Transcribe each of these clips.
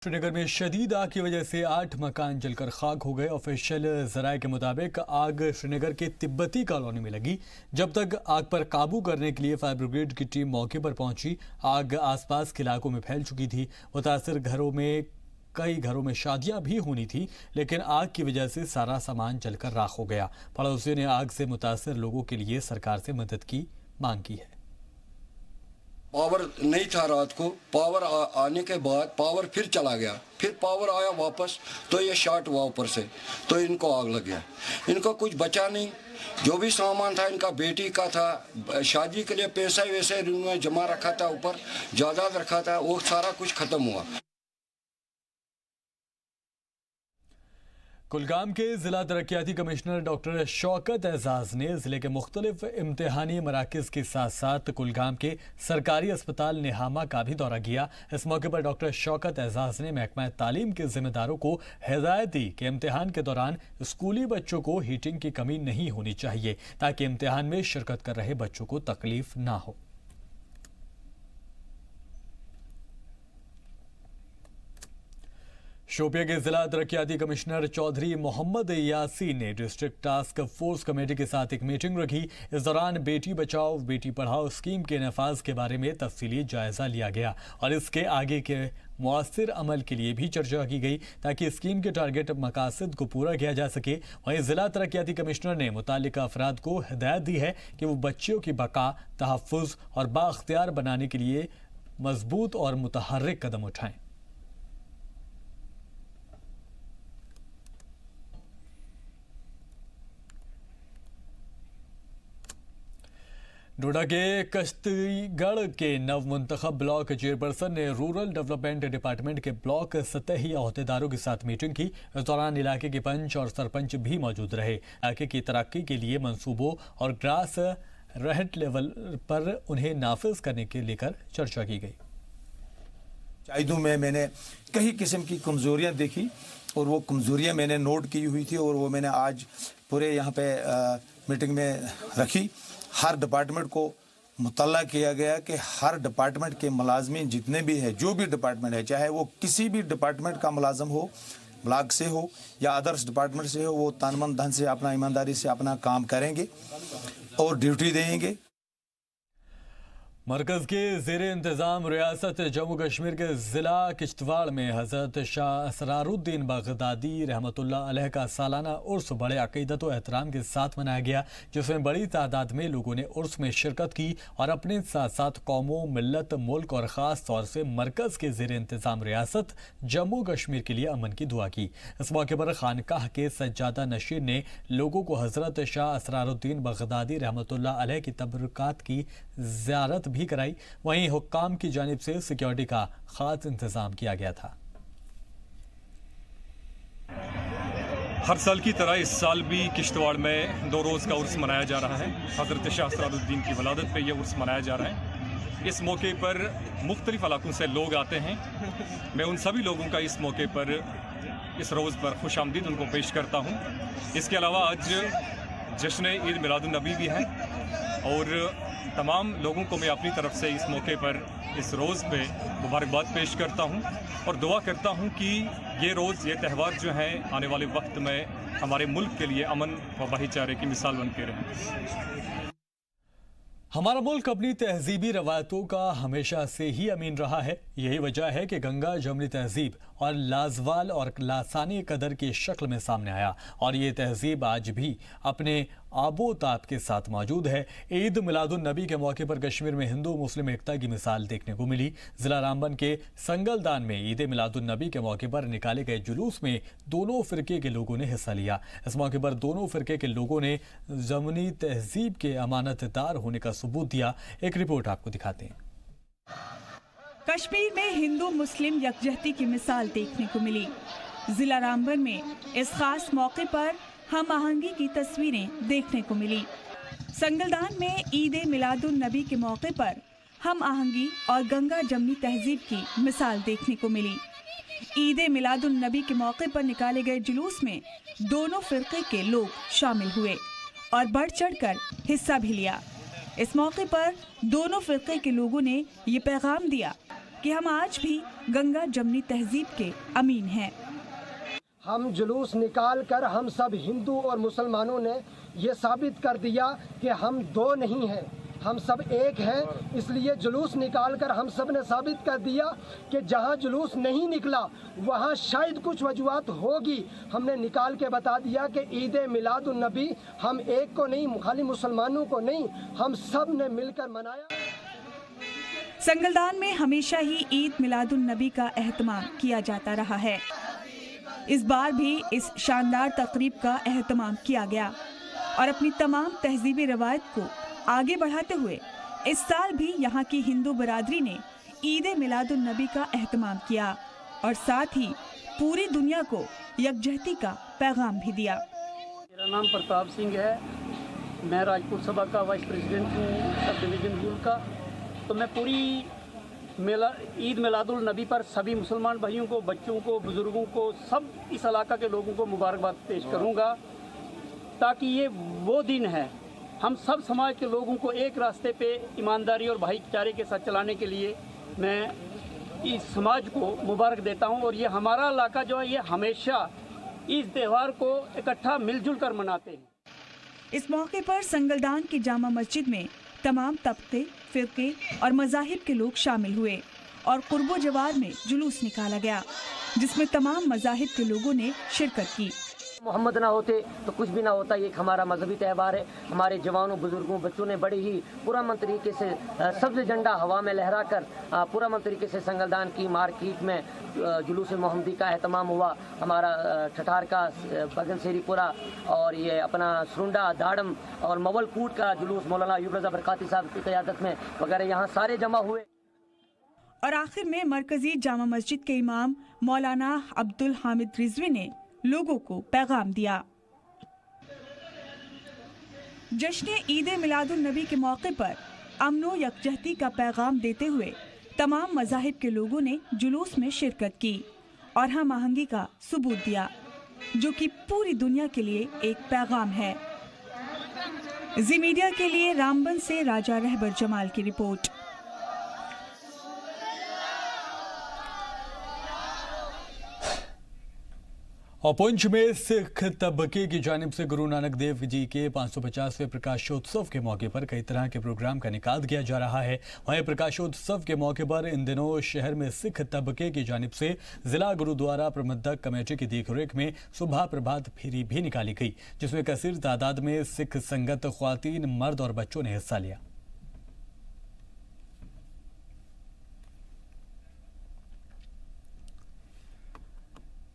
श्रीनगर में शदीद आग की वजह से 8 मकान जलकर खाक हो गए। ऑफिशियल जराये के मुताबिक आग श्रीनगर के तिब्बती कॉलोनी में लगी। जब तक आग पर काबू करने के लिए फायर ब्रिगेड की टीम मौके पर पहुंची, आग आसपास के इलाकों में फैल चुकी थी। मुतासिर कई घरों में शादियां भी होनी थी, लेकिन आग की वजह से सारा सामान जलकर राख हो गया। पड़ोसियों ने आग से मुतासिर लोगों के लिए सरकार से मदद की मांग की है। पावर नहीं था रात को, पावर आने के बाद पावर फिर चला गया, फिर पावर आया वापस तो ये शॉर्ट हुआ ऊपर से, तो इनको आग लग गया। इनको कुछ बचा नहीं, जो भी सामान था इनका बेटी का था, शादी के लिए पैसा वैसे इन्होंने जमा रखा था, ऊपर जायदाद रखा था, वो सारा कुछ खत्म हुआ। कुलगाम के जिला तरक्याती कमिश्नर डॉक्टर शौकत एजाज ने जिले के मुख्तलिफ इम्तिहानी मराकज के साथ साथ कुलगाम के सरकारी अस्पताल निहामा का भी दौरा किया। इस मौके पर डॉक्टर शौकत एजाज ने महकमा तालीम के जिम्मेदारों को हिदायत दी कि इम्तिहान के दौरान स्कूली बच्चों को हीटिंग की कमी नहीं होनी चाहिए, ताकि इम्तिहान में शिरकत कर रहे बच्चों को तकलीफ ना हो। शोपिया के जिला तरक्याती कमिश्नर चौधरी मोहम्मद यासीन ने डिस्ट्रिक्ट टास्क फोर्स कमेटी के साथ एक मीटिंग रखी। इस दौरान बेटी बचाओ बेटी पढ़ाओ स्कीम के नफाज के बारे में तफसीली जायजा लिया गया और इसके आगे के मुअस्सिर अमल के लिए भी चर्चा की गई, ताकि स्कीम के टारगेट मकासद को पूरा किया जा सके। वहीं जिला तरक्याती कमिश्नर ने मुतालिका अफराद को हिदायत दी है कि वो बच्चियों की बका, तहफ़्फ़ुज़ और बाख्तियार बनाने के लिए मजबूत और मुतहर्रिक कदम उठाएं। डोडा के कश्तीगढ़ के नवमुंतखब ब्लॉक चेयरपर्सन ने रूरल डेवलपमेंट डिपार्टमेंट के ब्लॉक सतही अहदेदारों के साथ मीटिंग की। इस दौरान इलाके के पंच और सरपंच भी मौजूद रहे। इलाके की तरक्की के लिए मंसूबों और ग्रास रहट लेवल पर उन्हें नाफिज करने के लेकर चर्चा की गई। चाइदू में मैंने कई किस्म की कमज़ोरियाँ देखी और वो कमज़ोरियाँ मैंने नोट की हुई थी और वो मैंने आज पूरे यहाँ पे मीटिंग में रखी। हर डिपार्टमेंट को मुतल्ला किया गया कि हर डिपार्टमेंट के मुलाजमीन जितने भी है, जो भी डिपार्टमेंट है, चाहे वो किसी भी डिपार्टमेंट का मुलाजम हो, ब्लॉक से हो या अदर्स डिपार्टमेंट से हो, वो तन मन धन से अपना ईमानदारी से अपना काम करेंगे और ड्यूटी देंगे। मरकज के ज़ेर इंतज़ाम रियासत जम्मू कश्मीर के ज़िला किश्तवाड़ में हज़रत शाह असरारुद्दीन बगदादी रहमतुल्लाह अलैह का सालाना उर्स बड़े अक़ीदत व एहतराम के साथ मनाया गया, जिसमें बड़ी तादाद में लोगों ने उर्स में शिरकत की और अपने साथ साथ कौमों, मिल्लत, मुल्क और ख़ास तौर से मरकज़ के ज़ेर इंतज़ाम रियासत जम्मू कश्मीर के लिए अमन की दुआ की। इस मौके पर खानकाह के सज्जादा नशीर ने लोगों को हज़रत शाह असरारुद्दीन बगदादी रहमतुल्लाह अलैह की तबरुकात की ज़ियारत भी कराई। वहीं हुक्काम की जानिब से सिक्योरिटी का खास इंतजाम किया गया था। हर साल की तरह इस साल भी किश्तवाड़ में 2 रोज़ का उर्स मनाया जा रहा है। हज़रत शाह असरारुद्दीन की वलादत पे यह उर्स मनाया जा रहा है। इस मौके पर मुख्तलिफ इलाकों से लोग आते हैं। मैं उन सभी लोगों का इस मौके पर, इस रोज़ पर खुशामदीद उनको पेश करता हूँ। इसके अलावा आज जश्न ईद मिलादुन नबी भी है और तमाम लोगों को मैं अपनी तरफ से इस मौके पर, इस रोज़ पे मुबारकबाद पेश करता हूँ और दुआ करता हूँ कि ये रोज़, ये त्यौहार जो हैं आने वाले वक्त में हमारे मुल्क के लिए अमन व भाईचारे की मिसाल बन के रहें। हमारा मुल्क अपनी तहजीबी रवायतों का हमेशा से ही अमीन रहा है। यही वजह है कि गंगा जमनी तहजीब और लाजवाल और लासानी कदर की शक्ल में सामने आया और ये तहजीब आज भी अपने आबो ताब के साथ मौजूद है। ईद मिलादुन नबी के मौके पर कश्मीर में हिंदू मुस्लिम एकता की मिसाल देखने को मिली। जिला रामबन के संगलदान में ईद मिलादुन नबी के मौके पर निकाले गए जुलूस में दोनों फिरके के लोगों ने हिस्सा लिया। इस मौके पर दोनों फिरके के लोगों ने जमनी तहजीब के अमानतदार होने का सबूत दिया। एक रिपोर्ट आपको दिखाते हैं। कश्मीर में हिंदू मुस्लिम यकजहती की मिसाल देखने को मिली। जिला रामबन में इस खास मौके पर हम आहंगी की तस्वीरें देखने को मिली। संगलदान में ईद मिलादुन नबी के मौके पर हम आहंगी और गंगा जमनी तहजीब की मिसाल देखने को मिली। ईद मिलादुन नबी के मौके पर निकाले गए जुलूस में दोनों फिरके के लोग शामिल हुए और बढ़ चढ़कर हिस्सा भी लिया। इस मौके पर दोनों फिरके के लोगों ने ये पैगाम दिया कि हम आज भी गंगा जमनी तहजीब के अमीन हैं। हम जुलूस निकाल कर हम सब हिंदू और मुसलमानों ने ये साबित कर दिया कि हम दो नहीं हैं, हम सब एक हैं। इसलिए जुलूस निकाल कर हम सब ने साबित कर दिया कि जहाँ जुलूस नहीं निकला वहाँ शायद कुछ वजूहत होगी। हमने निकाल के बता दिया कि ईद मिलादुन नबी हम एक को नहीं, खाली मुसलमानों को नहीं, हम सब ने मिलकर मनाया। संगलदान में हमेशा ही ईद मिलादुन नबी का एहतमाम किया जाता रहा है। इस बार भी इस शानदार तकरीब का एहतमाम किया गया और अपनी तमाम तहजीबी रवायत को आगे बढ़ाते हुए इस साल भी यहाँ की हिंदू बरादरी ने ईद मिलादुन नबी का एहतमाम किया और साथ ही पूरी दुनिया को यकजहती का पैगाम भी दिया। मेरा नाम प्रताप सिंह है, मैं राजपूत सभा का वाइस प्रेसिडेंट हूँ सब डिवीजन रूल का। तो मैं पूरी ईद मिलादुल नबी पर सभी मुसलमान भाइयों को, बच्चों को, बुजुर्गों को, सब इस इलाका के लोगों को मुबारकबाद पेश करूँगा, ताकि ये वो दिन है हम सब समाज के लोगों को एक रास्ते पे ईमानदारी और भाईचारे के साथ चलाने के लिए मैं इस समाज को मुबारक देता हूं। और ये हमारा इलाका जो है ये हमेशा इस त्यौहार को इकट्ठा मिलजुल कर मनाते हैं। इस मौके पर संगलदान की जामा मस्जिद में तमाम तबके, फिरके और मज़ाहिब के लोग शामिल हुए और कुर्बो जवार में जुलूस निकाला गया, जिसमें तमाम मज़ाहिब के लोगों ने शिरकत की। मोहम्मद ना होते तो कुछ भी ना होता। ये एक हमारा मजहबी त्यौहार है। हमारे जवानों, बुजुर्गों, बच्चों ने बड़े ही पुरअमन तरीके से सब्ज़ झंडा हवा में लहरा कर पुरअमन तरीके से संगलदान की मार्केट में जुलूस मोहम्मदी का एहतमाम हुआ। हमारा ठठार का बगन शेरीपुरा और ये अपना सुरुंडा, दाड़म और मवलकूट का जुलूस मौलाना अयूब रज़ा बरकाती साहब की क़यादत में वगैरह यहाँ सारे जमा हुए। और आखिर में मरकजी जामा मस्जिद के इमाम मौलाना अब्दुल हामिद रिजवी ने लोगों को पैगाम दिया। जश्न ईद मिलादुन नबी के मौके पर अमनो यकजहती का पैगाम देते हुए तमाम मज़ाहिब के लोगों ने जुलूस में शिरकत की और हम आहंगी का सबूत दिया, जो कि पूरी दुनिया के लिए एक पैगाम है। जी मीडिया के लिए रामबन से राजा रहबर जमाल की रिपोर्ट। और पुंछ में सिख तबके की जानिब से गुरु नानक देव जी के 550वें प्रकाशोत्सव के मौके पर कई तरह के प्रोग्राम का इनेकाद किया जा रहा है। वहीं प्रकाशोत्सव के मौके पर इन दिनों शहर में सिख तबके की जानिब से जिला गुरुद्वारा प्रबंधक कमेटी की देखरेख में सुबह प्रभात फेरी भी निकाली गई, जिसमें कसीर तादाद में सिख संगत, ख्वातीन, मर्द और बच्चों ने हिस्सा लिया।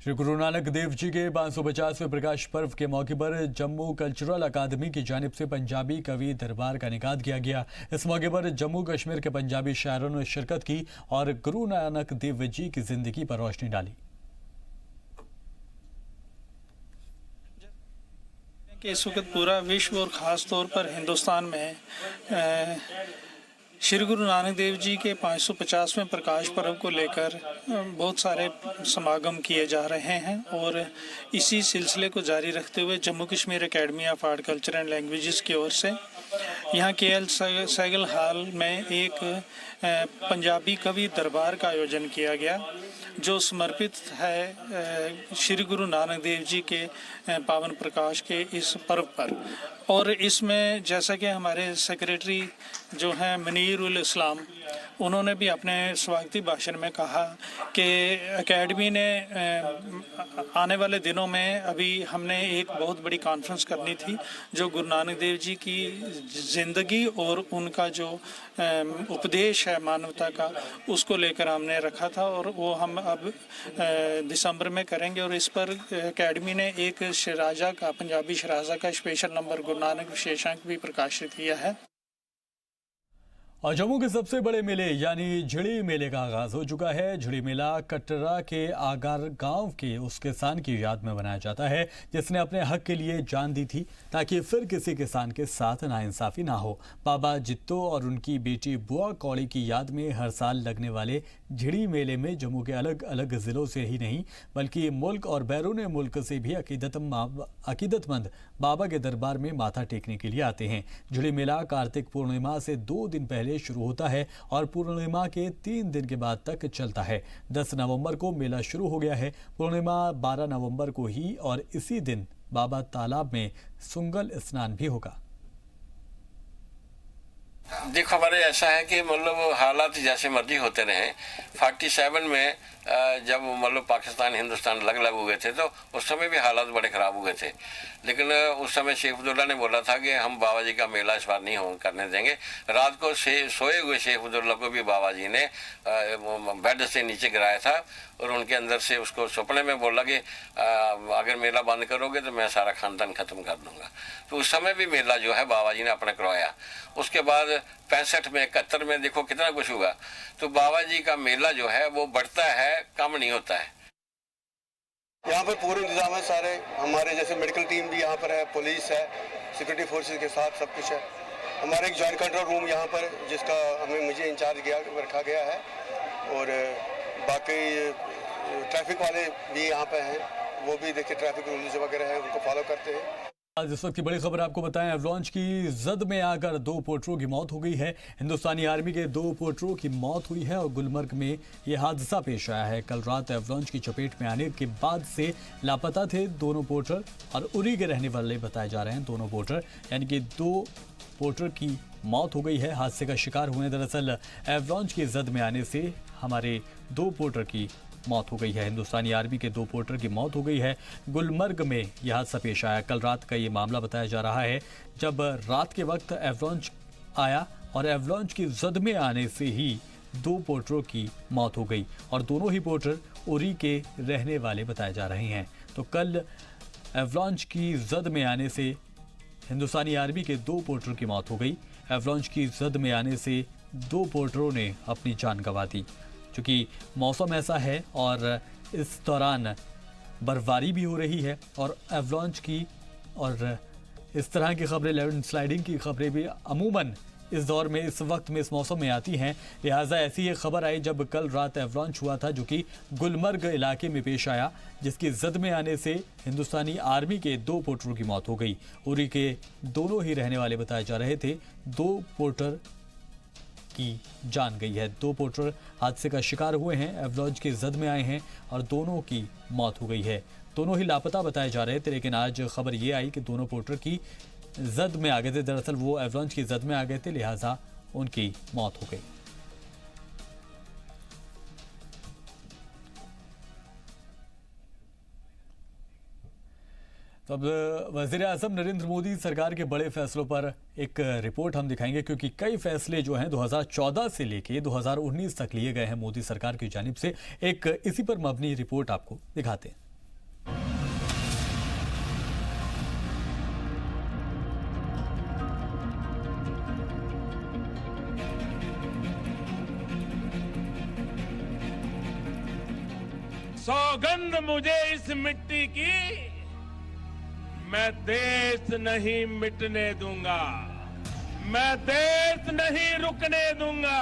श्री गुरु नानक देव जी के 550वें प्रकाश पर्व के मौके पर जम्मू कल्चरल अकादमी की जानिब से पंजाबी कवि दरबार का इनेकाद किया गया। इस मौके पर जम्मू कश्मीर के पंजाबी शायरों ने शिरकत की और गुरु नानक देव जी की जिंदगी पर रोशनी डाली। इस वक्त पूरा विश्व और ख़ास तौर पर हिंदुस्तान में श्री गुरु नानक देव जी के 550वें प्रकाश पर्व को लेकर बहुत सारे समागम किए जा रहे हैं और इसी सिलसिले को जारी रखते हुए Jammu Kashmir academy of art, culture and languages की ओर से यहाँ KL सैगल हॉल में एक पंजाबी कवि दरबार का आयोजन किया गया, जो समर्पित है श्री गुरु नानक देव जी के पावन प्रकाश के इस पर्व पर। और इसमें जैसा कि हमारे सेक्रेटरी जो हैं मुनीरुल इस्लाम, उन्होंने भी अपने स्वागती भाषण में कहा कि एकेडमी ने आने वाले दिनों में अभी हमने एक बहुत बड़ी कॉन्फ्रेंस करनी थी, जो गुरु नानक देव जी की ज़िंदगी और उनका जो उपदेश है मानवता का, उसको लेकर हमने रखा था और वो हम अब दिसंबर में करेंगे। और इस पर एकेडमी ने एक शराजा का, पंजाबी शराजा का स्पेशल नंबर गुरु नानक विशेषांक भी प्रकाशित किया है। और जम्मू के सबसे बड़े मेले यानी झिड़ी मेले का आगाज हो चुका है। झिड़ी मेला कटरा के आगार गांव के उस किसान की याद में बनाया जाता है जिसने अपने हक के लिए जान दी थी ताकि फिर किसी किसान के साथ नाइंसाफी ना हो। बाबा जित्तो और उनकी बेटी बुआ कौड़ी की याद में हर साल लगने वाले झिड़ी मेले में जम्मू के अलग अलग जिलों से ही नहीं बल्कि मुल्क और बैरून मुल्क से भी अकीदतमंद बाबा के दरबार में माथा टेकने के लिए आते हैं। झिड़ी मेला कार्तिक पूर्णिमा से 2 दिन पहले शुरू होता है और पूर्णिमा के 3 दिन के बाद तक चलता है। 10 नवंबर को मेला शुरू हो गया है। पूर्णिमा 12 नवंबर को ही और इसी दिन बाबा तालाब में सुंगल स्नान भी होगा। देखो, हमारे ऐसा है कि मतलब हालात जैसे मर्जी होते रहे। 47 में जब मतलब पाकिस्तान हिंदुस्तान अलग अलग हुए थे तो उस समय भी हालात बड़े ख़राब हुए थे, लेकिन उस समय शेख अब्दुल्ला ने बोला था कि हम बाबा जी का मेला इस बार नहीं करने देंगे। रात को सोए हुए शेख अब्दुल्ला को भी बाबा जी ने बेड से नीचे गिराया था और उनके अंदर से उसको सपने में बोला कि अगर मेला बंद करोगे तो मैं सारा खानदान ख़त्म कर दूंगा। तो उस समय भी मेला जो है बाबा जी ने अपना करवाया। उसके बाद 65 में 71 में देखो कितना कुछ हुआ। तो बाबा जी का मेला जो है वो बढ़ता है, कम नहीं होता है। यहाँ पर पूरे इंतजाम है सारे, हमारे जैसे मेडिकल टीम भी यहाँ पर है, पुलिस है, सिक्योरिटी फोर्सेस के साथ सब कुछ है। हमारे एक जॉइंट कंट्रोल रूम यहाँ पर जिसका मुझे इंचार्ज रखा गया है और बाकी ट्रैफिक वाले भी यहाँ पे हैं, वो भी देखिए ट्रैफिक रूल्स वगैरह हैं उनको फॉलो करते हैं। आज इस वक्त की बड़ी खबर आपको बताएं, एवलांच की जद में आकर 2 पोर्टरों की मौत हो गई है। हिंदुस्तानी आर्मी के 2 पोर्टरों की मौत हुई है और गुलमर्ग में यह हादसा पेश आया है। कल रात एवलांच की चपेट में आने के बाद से लापता थे दोनों पोर्टर और उरी के रहने वाले बताए जा रहे हैं। दोनों पोर्टर यानी कि 2 पोर्टर की मौत हो गई है, हादसे का शिकार हुए। दरअसल एवलांच की जद में आने से हमारे 2 पोर्टर की मौत हो गई है। हिंदुस्तानी आर्मी के 2 पोर्टर की मौत हो गई है। गुलमर्ग में यह हादसा पेश आया। कल रात का ये मामला बताया जा रहा है जब रात के वक्त एवलांच आया और एवलांच की जद में आने से ही 2 पोर्टरों की मौत हो गई और दोनों ही पोर्टर उरी के रहने वाले बताए जा रहे हैं। तो कल एवलांच की जद में आने से हिंदुस्तानी आर्मी के 2 पोर्टर की मौत हो गई। एवलांच की जद में आने से 2 पोर्टरों ने अपनी जान गंवा दी। चूँकि मौसम ऐसा है और इस दौरान बर्फबारी भी हो रही है और एवलांच की और इस तरह की खबरें, लैंड स्लाइडिंग की खबरें भी अमूमन इस दौर में, इस वक्त में, इस मौसम में आती हैं। लिहाजा ऐसी एक खबर आई जब कल रात एवलांच हुआ था जो कि गुलमर्ग इलाके में पेश आया, जिसकी जद में आने से हिंदुस्तानी आर्मी के 2 पोर्टरों की मौत हो गई। उरी के दोनों ही रहने वाले बताए जा रहे थे। 2 पोर्टर की जान गई है। 2 पोर्टर हादसे का शिकार हुए हैं, एवलांच की जद में आए हैं और दोनों की मौत हो गई है। दोनों ही लापता बताए जा रहे थे, लेकिन आज खबर ये आई कि दोनों पोर्टर की जद में आ गए थे। दरअसल वो एवलांच की जद में आ गए थे, लिहाजा उनकी मौत हो गई। तो अब वज़ीर-ए-आज़म नरेंद्र मोदी सरकार के बड़े फैसलों पर एक रिपोर्ट हम दिखाएंगे, क्योंकि कई फैसले जो हैं 2014 से लेके 2019 तक लिए गए हैं मोदी सरकार की जानिब से। एक इसी पर मबनी रिपोर्ट आपको दिखाते हैं। सौगंध मुझे इस मिट्टी की, मैं देश नहीं मिटने दूंगा, मैं देश नहीं रुकने दूंगा,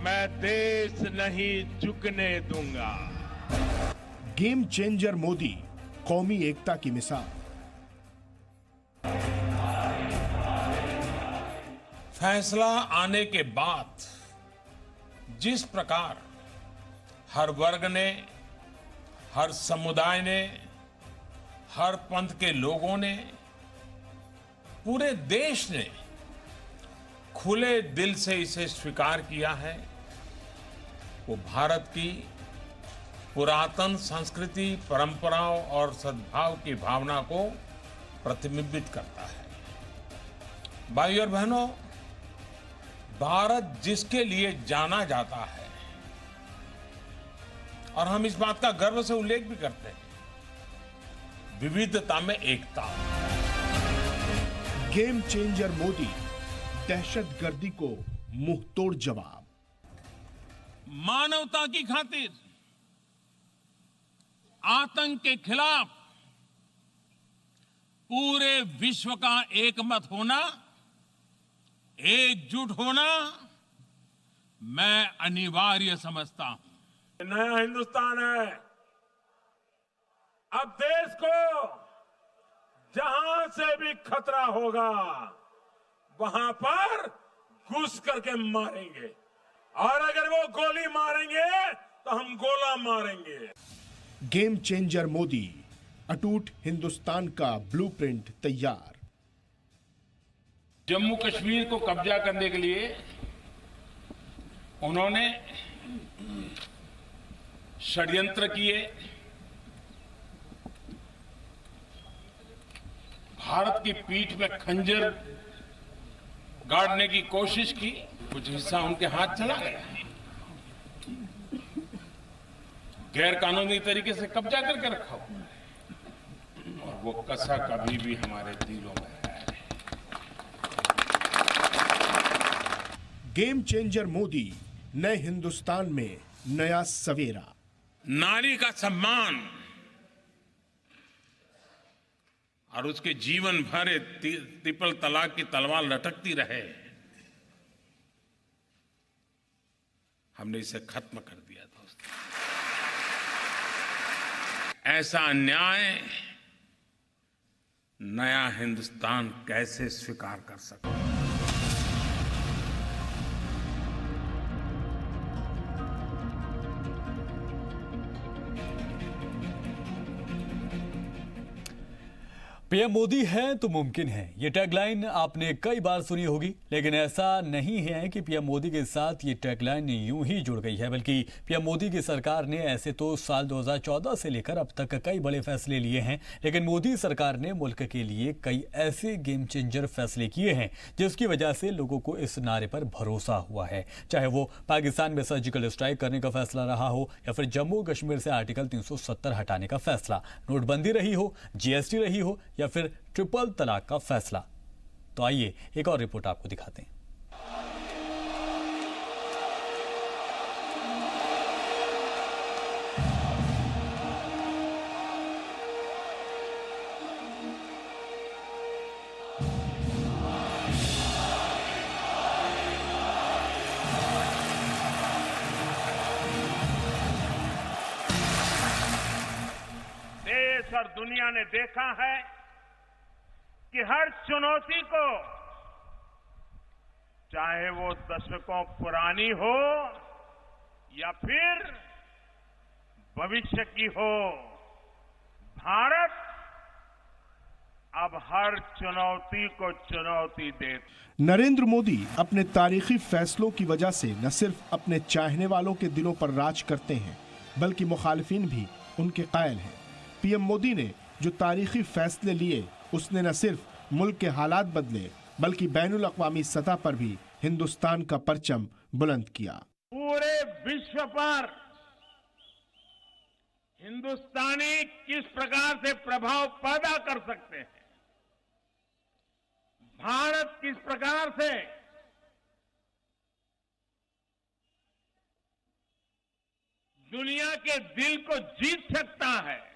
मैं देश नहीं झुकने दूंगा। गेम चेंजर मोदी, कौमी एकता की मिसाल। फैसला आने के बाद जिस प्रकार हर वर्ग ने, हर समुदाय ने, हर पंथ के लोगों ने, पूरे देश ने खुले दिल से इसे स्वीकार किया है, वो भारत की पुरातन संस्कृति, परंपराओं और सद्भाव की भावना को प्रतिबिंबित करता है। भाइयों और बहनों, भारत जिसके लिए जाना जाता है और हम इस बात का गर्व से उल्लेख भी करते हैं, विविधता में एकता। गेम चेंजर मोदी, दहशतगर्दी को मुंहतोड़ जवाब। मानवता की खातिर आतंक के खिलाफ पूरे विश्व का एकमत होना, एकजुट होना, मैं अनिवार्य समझता हूं। नया हिंदुस्तान है। अब देश को जहां से भी खतरा होगा वहां पर घुस करके मारेंगे, और अगर वो गोली मारेंगे तो हम गोला मारेंगे। गेम चेंजर मोदी, अटूट हिंदुस्तान का ब्लूप्रिंट तैयार। जम्मू कश्मीर को कब्जा करने के लिए उन्होंने षड्यंत्र किए, भारत की पीठ में खंजर गाड़ने की कोशिश की, कुछ हिस्सा उनके हाथ चला गया, गैर कानूनी तरीके से कब्जा करके रखा हुआ, और वो कसक कभी भी हमारे दिलों में है। गेम चेंजर मोदी, नए हिंदुस्तान में नया सवेरा। नारी का सम्मान और उसके जीवन भर ट्रिपल तलाक की तलवार लटकती रहे, हमने इसे खत्म कर दिया दोस्तों। ऐसा अन्याय नया हिंदुस्तान कैसे स्वीकार कर सकता है? पीएम मोदी है तो मुमकिन है, ये टैगलाइन आपने कई बार सुनी होगी, लेकिन ऐसा नहीं है कि पीएम मोदी के साथ ये टैगलाइन यूं ही जुड़ गई है, बल्कि पीएम मोदी की सरकार ने ऐसे तो साल 2014 से लेकर अब तक कई बड़े फैसले लिए हैं, लेकिन मोदी सरकार ने मुल्क के लिए कई ऐसे गेम चेंजर फैसले किए हैं जिसकी वजह से लोगों को इस नारे पर भरोसा हुआ है। चाहे वो पाकिस्तान में सर्जिकल स्ट्राइक करने का फैसला रहा हो, या फिर जम्मू कश्मीर से आर्टिकल 370 हटाने का फैसला, नोटबंदी रही हो, जीएसटी रही हो, या फिर ट्रिपल तलाक का फैसला। तो आइए एक और रिपोर्ट आपको दिखाते हैं। देश और दुनिया ने देखा है कि हर चुनौती को, चाहे वो दशकों पुरानी हो या फिर भविष्य की हो, भारत अब हर चुनौती को चुनौती दे। नरेंद्र मोदी अपने तारीखी फैसलों की वजह से न सिर्फ अपने चाहने वालों के दिलों पर राज करते हैं, बल्कि मुखालिफिन भी उनके कायल हैं। पीएम मोदी ने जो तारीखी फैसले लिए, उसने न सिर्फ मुल्क के हालात बदले, बल्कि बैनुल अक़वामी सतह पर भी हिंदुस्तान का परचम बुलंद किया। पूरे विश्व पर हिंदुस्तानी किस प्रकार से प्रभाव पैदा कर सकते हैं, भारत किस प्रकार से दुनिया के दिल को जीत सकता है,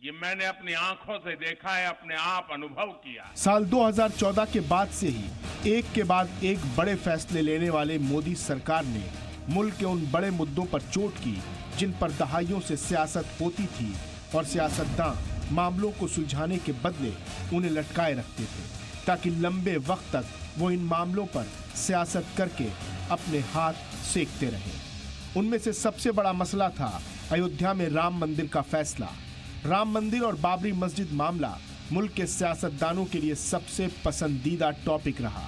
ये मैंने अपनी आंखों से देखा है, अपने आप अनुभव किया। साल 2014 के बाद से ही एक के बाद एक बड़े फैसले लेने वाले मोदी सरकार ने मुल्क के उन बड़े मुद्दों पर चोट की जिन पर दहाइयों से सियासत होती थी, और सियासतदान मामलों को सुलझाने के बदले उन्हें लटकाए रखते थे, ताकि लंबे वक्त तक वो इन मामलों पर सियासत करके अपने हाथ सेकते रहे। उनमें से सबसे बड़ा मसला था अयोध्या में राम मंदिर का फैसला। राम मंदिर और बाबरी मस्जिद मामला मुल्क के सियासतदानों के लिए सबसे पसंदीदा टॉपिक रहा।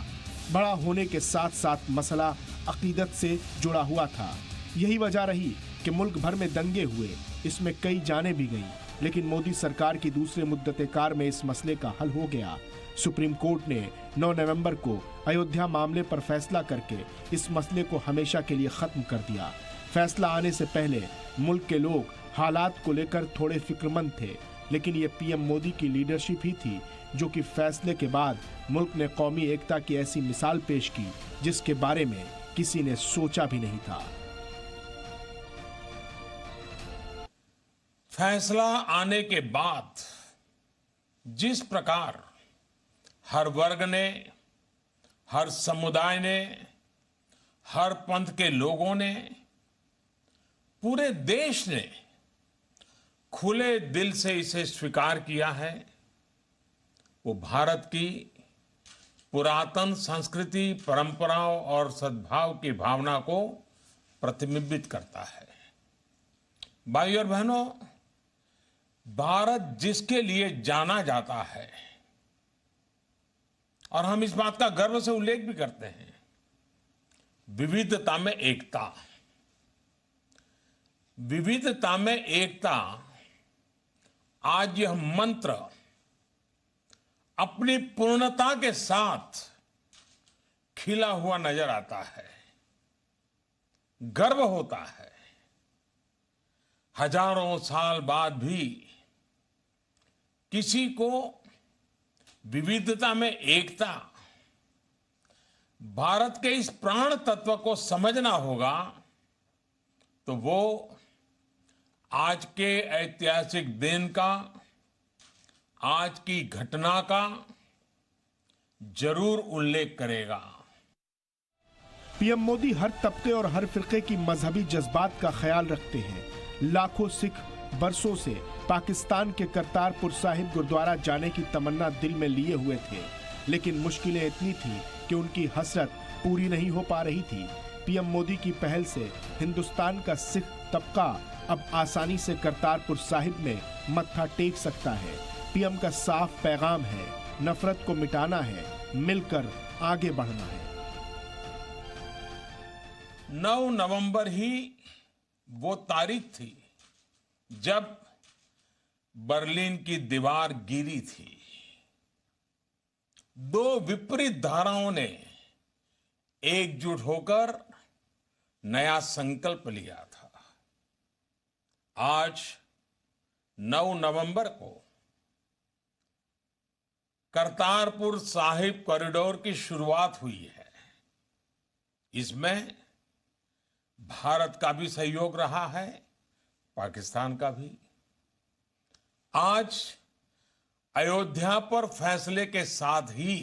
बड़ा होने के साथ साथ मसला अकीदत से जुड़ा हुआ था। यही वजह रही कि मुल्क भर में दंगे हुए, इसमें कई जानें भी गईं, लेकिन मोदी सरकार की दूसरे मुद्दते कार में इस मसले का हल हो गया। सुप्रीम कोर्ट ने 9 नवंबर को अयोध्या मामले पर फैसला करके इस मसले को हमेशा के लिए खत्म कर दिया। फैसला आने से पहले मुल्क के लोग हालात को लेकर थोड़े फिक्रमंद थे, लेकिन ये पीएम मोदी की लीडरशिप ही थी जो कि फैसले के बाद मुल्क ने कौमी एकता की ऐसी मिसाल पेश की जिसके बारे में किसी ने सोचा भी नहीं था। फैसला आने के बाद जिस प्रकार हर वर्ग ने, हर समुदाय ने, हर पंथ के लोगों ने, पूरे देश ने खुले दिल से इसे स्वीकार किया है। वो भारत की पुरातन संस्कृति, परंपराओं और सद्भाव की भावना को प्रतिबिंबित करता है। भाइयों और बहनों, भारत जिसके लिए जाना जाता है, और हम इस बात का गर्व से उल्लेख भी करते हैं, विविधता में एकता। विविधता में एकता, आज यह मंत्र अपनी पूर्णता के साथ खिला हुआ नजर आता है। गर्व होता है, हजारों साल बाद भी किसी को विविधता में एकता, भारत के इस प्राण तत्व को समझना होगा, तो वो आज के ऐतिहासिक दिन का, आज की घटना का जरूर उल्लेख करेगा। पीएम मोदी हर तबके और हर फिरके की मजहबी जज्बात का ख्याल रखते हैं। लाखों सिख बरसों से पाकिस्तान के करतारपुर साहिब गुरुद्वारा जाने की तमन्ना दिल में लिए हुए थे, लेकिन मुश्किलें इतनी थी कि उनकी हसरत पूरी नहीं हो पा रही थी। पीएम मोदी की पहल से हिंदुस्तान का सिख तबका अब आसानी से करतारपुर साहिब में मत्था टेक सकता है। पीएम का साफ पैगाम है, नफरत को मिटाना है, मिलकर आगे बढ़ना है। 9 नवंबर ही वो तारीख थी जब बर्लिन की दीवार गिरी थी। 2 विपरीत धाराओं ने एकजुट होकर नया संकल्प लिया था। आज 9 नवंबर को करतारपुर साहिब कॉरिडोर की शुरुआत हुई है। इसमें भारत का भी सहयोग रहा है, पाकिस्तान का भी। आज अयोध्या पर फैसले के साथ ही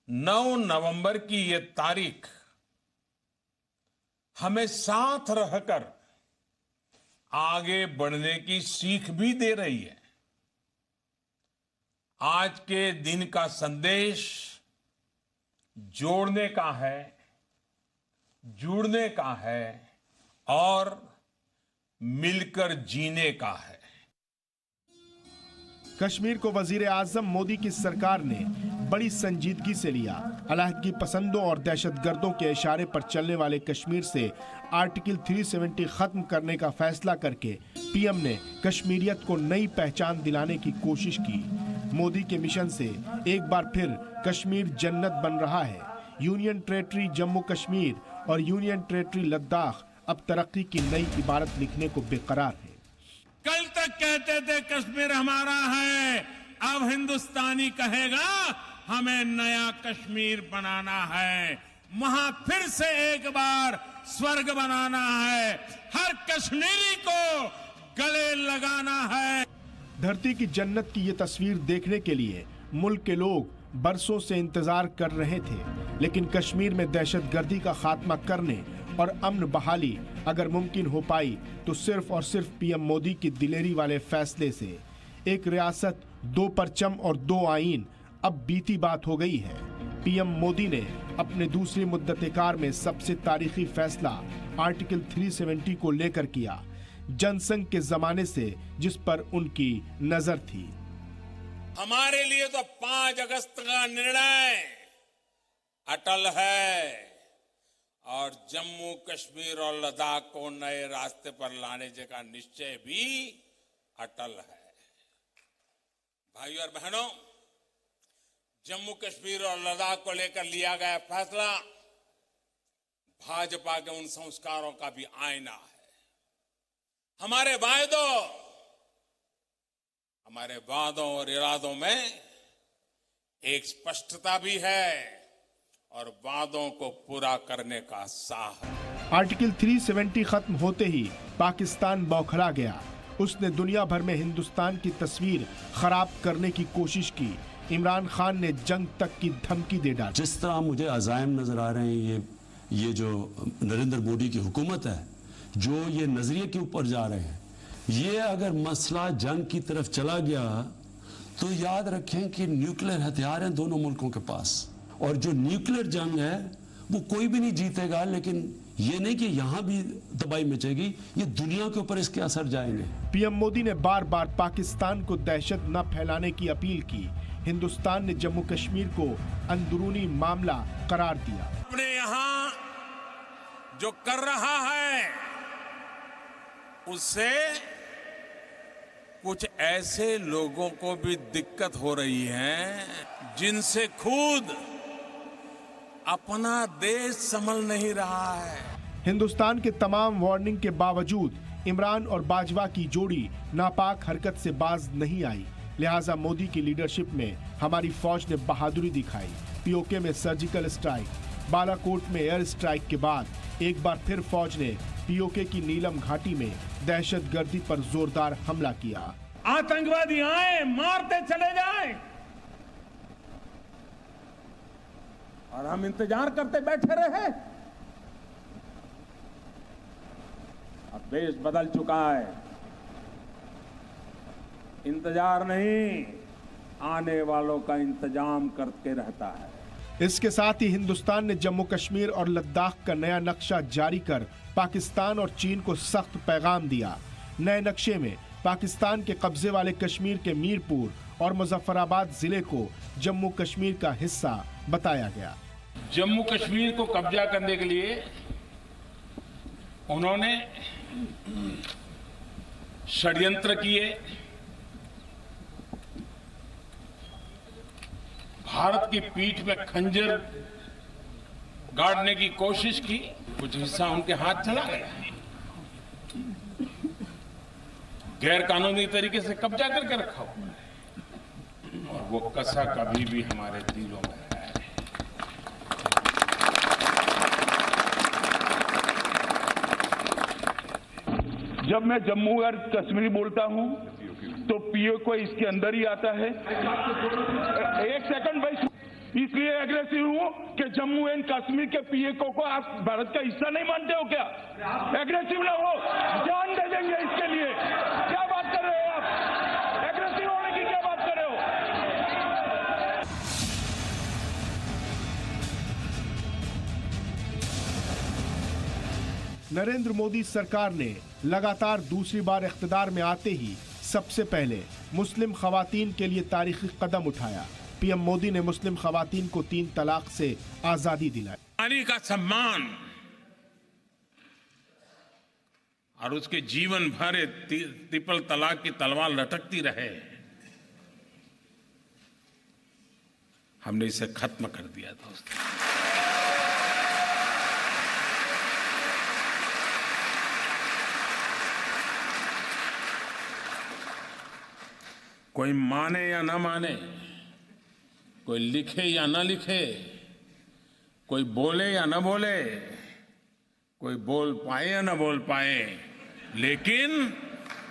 9 नवंबर की ये तारीख हमें साथ रहकर आगे बढ़ने की सीख भी दे रही है। आज के दिन का संदेश जोड़ने का है, जुड़ने का है और मिलकर जीने का है। कश्मीर को वजीर आजम मोदी की सरकार ने बड़ी संजीदगी से लिया। अलहदगी पसंदों और दहशतगर्दों के इशारे पर चलने वाले कश्मीर से आर्टिकल 370 खत्म करने का फैसला करके पीएम ने कश्मीरियत को नई पहचान दिलाने की कोशिश की। मोदी के मिशन से एक बार फिर कश्मीर जन्नत बन रहा है। यूनियन टेरिटरी जम्मू कश्मीर और यूनियन टेरिटरी लद्दाख अब तरक्की की नई इबारत लिखने को बेकरार है। कल तक कहते थे कश्मीर हमारा है, अब हिंदुस्तानी कहेगा हमें नया कश्मीर बनाना है, वहां फिर से एक बार स्वर्ग बनाना है, हर कश्मीरी को गले लगाना है। धरती की जन्नत की ये तस्वीर देखने के लिए मुल्क के लोग बरसों से इंतजार कर रहे थे, लेकिन कश्मीर में दहशतगर्दी का खात्मा करने और अमन बहाली अगर मुमकिन हो पाई तो सिर्फ और सिर्फ पीएम मोदी की दिलेरी वाले फैसले से। एक रियासत, 2 परचम और 2 आईन अब बीती बात हो गई है। पीएम मोदी ने अपने दूसरी मुद्दत-ए-कार में सबसे तारीखी फैसला आर्टिकल 370 को लेकर किया, जनसंघ के जमाने से जिस पर उनकी नजर थी। हमारे लिए तो 5 अगस्त का निर्णय अटल है और जम्मू कश्मीर और लद्दाख को नए रास्ते पर लाने का निश्चय भी अटल है। भाइयों और बहनों, जम्मू कश्मीर और लद्दाख को लेकर लिया गया फैसला भाजपा के उन संस्कारों का भी आईना है। हमारे वादों और इरादों में एक स्पष्टता भी है और वादों को पूरा करने का साहस। आर्टिकल 370 खत्म होते ही पाकिस्तान बौखला गया। उसने दुनिया भर में हिंदुस्तान की तस्वीर खराब करने की कोशिश की। इमरान खान ने जंग तक की धमकी दे डाली। जिस तरह मुझे अज़ाइम नजर आ रहे हैं, ये जो नरेंद्र मोदी की हुकूमत है, जो ये नजरिए के ऊपर जा रहे हैं, ये अगर मसला जंग की तरफ चला गया तो याद रखें कि न्यूक्लियर हथियार हैं दोनों मुल्कों के पास, और जो न्यूक्लियर जंग है वो कोई भी नहीं जीतेगा। लेकिन ये नहीं कि यहाँ भी तबाही मचेगी, ये दुनिया के ऊपर इसके असर जाएंगे। पीएम मोदी ने बार बार पाकिस्तान को दहशत न फैलाने की अपील की। हिंदुस्तान ने जम्मू कश्मीर को अंदरूनी मामला करार दिया। अपने यहाँ जो कर रहा है उससे कुछ ऐसे लोगों को भी दिक्कत हो रही है जिनसे खुद अपना देश संभल नहीं रहा है। हिंदुस्तान के तमाम वार्निंग के बावजूद इमरान और बाजवा की जोड़ी नापाक हरकत से बाज नहीं आई। लिहाजा मोदी की लीडरशिप में हमारी फौज ने बहादुरी दिखाई। पीओके में सर्जिकल स्ट्राइक, बालाकोट में एयर स्ट्राइक के बाद एक बार फिर फौज ने पीओके की नीलम घाटी में दहशतगर्दी पर जोरदार हमला किया। आतंकवादी आए, मारते चले जाए और हम इंतजार करते बैठे रहे। अब देश बदल चुका है, इंतजार नहीं, आने वालों का इंतजाम करके रहता है। इसके साथ ही हिंदुस्तान ने जम्मू कश्मीर और लद्दाख का नया नक्शा जारी कर पाकिस्तान और चीन को सख्त पैगाम दिया। नए नक्शे में पाकिस्तान के कब्जे वाले कश्मीर के मीरपुर और मुजफ्फराबाद जिले को जम्मू कश्मीर का हिस्सा बताया गया। जम्मू कश्मीर को कब्जा करने के लिए उन्होंने षड्यंत्र किए, भारत की पीठ में खंजर गाड़ने की कोशिश की, कुछ हिस्सा उनके हाथ चला गया। गैर कानूनी तरीके से कब्जा करके रखा हुआ और वो कसा कभी भी हमारे दिलों में है। जब मैं जम्मू और कश्मीर बोलता हूं तो पीओ को इसके अंदर ही आता है। एक सेकंड भाई, इसलिए एग्रेसिव हूं कि जम्मू एंड कश्मीर के पीओ को आप भारत का हिस्सा नहीं मानते हो क्या? एग्रेसिव ना हो, जान दे देंगे इसके लिए। क्या बात कर रहे हो आप? एग्रेसिव होने की क्या बात कर रहे हो? नरेंद्र मोदी सरकार ने लगातार दूसरी बार इख्तिदार में आते ही सबसे पहले मुस्लिम खवातीन के लिए तारीखी कदम उठाया। पीएम मोदी ने मुस्लिम खवातीन को 3 तलाक से आजादी दिलाई। नारी का सम्मान और उसके जीवन भर ट्रिपल तलाक की तलवार लटकती रहे, हमने इसे खत्म कर दिया दोस्तों। कोई माने या ना माने, कोई लिखे या ना लिखे, कोई बोले या ना बोले, कोई बोल पाए या ना बोल पाए, लेकिन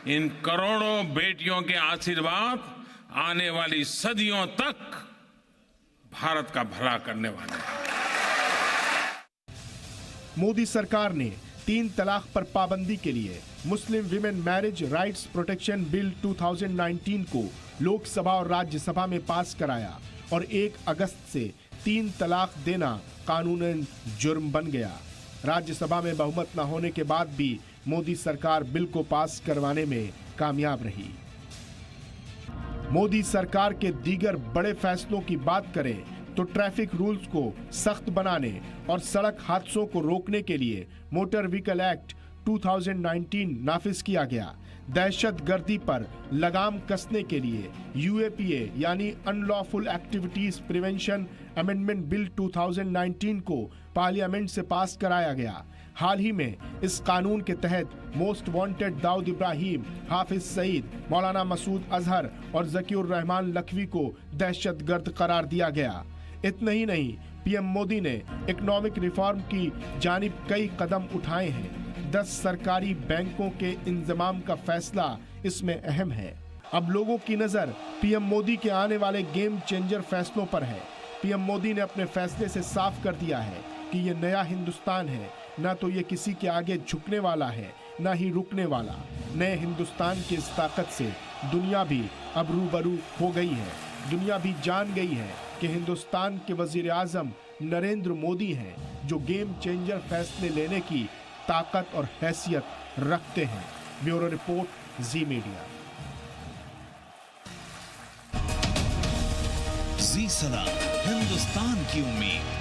इन करोड़ों बेटियों के आशीर्वाद आने वाली सदियों तक भारत का भला करने वाले हैं। मोदी सरकार ने 3 तलाक पर पाबंदी के लिए Muslim women marriage rights protection bill 2019 को लोकसभा और राज्यसभा में पास कराया और 1 अगस्त से 3 तलाक देना कानूनन जुर्म बन गया। राज्यसभा में बहुमत न होने के बाद भी मोदी सरकार बिल को पास करवाने में कामयाब रही। मोदी सरकार के दीगर बड़े फैसलों की बात करें तो ट्रैफिक रूल्स को सख्त बनाने और सड़क हादसों को रोकने के लिए मोटर व्हीकल एक्ट 2019 नाफिज किया गया। दहशतगर्दी पर लगाम कसने के लिए यूएपीए यानी unlawful activities prevention amendment bill 2019 को पार्लियामेंट से पास कराया गया। हाल ही में इस कानून के तहत मोस्ट वांटेड दाऊद इब्राहिम, हाफिज सईद, मौलाना मसूद अजहर और जकीउर रहमान लखवी को दहशतगर्द करार दिया गया। इतना ही नहीं, पीएम मोदी ने इकोनॉमिक रिफॉर्म की जानिब कई कदम उठाए हैं। 10 सरकारी बैंकों के इंतजाम का फैसला इसमें अहम है। अब लोगों की नजर पीएम मोदी के आने वाले गेम चेंजर फैसलों पर है। पीएम मोदी ने अपने फैसले से साफ कर दिया है कि ये नया हिंदुस्तान है, ना तो ये किसी के आगे झुकने वाला है, ना ही रुकने वाला। नए हिंदुस्तान की इस ताकत से दुनिया भी अब रूबरू हो गई है। दुनिया भी जान गई है कि हिंदुस्तान के वजीर आजम नरेंद्र मोदी हैं, जो गेम चेंजर फैसले लेने की ताकत और हैसियत रखते हैं। ब्यूरो रिपोर्ट, जी मीडिया। जी सलाम, हिंदुस्तान की उम्मीद।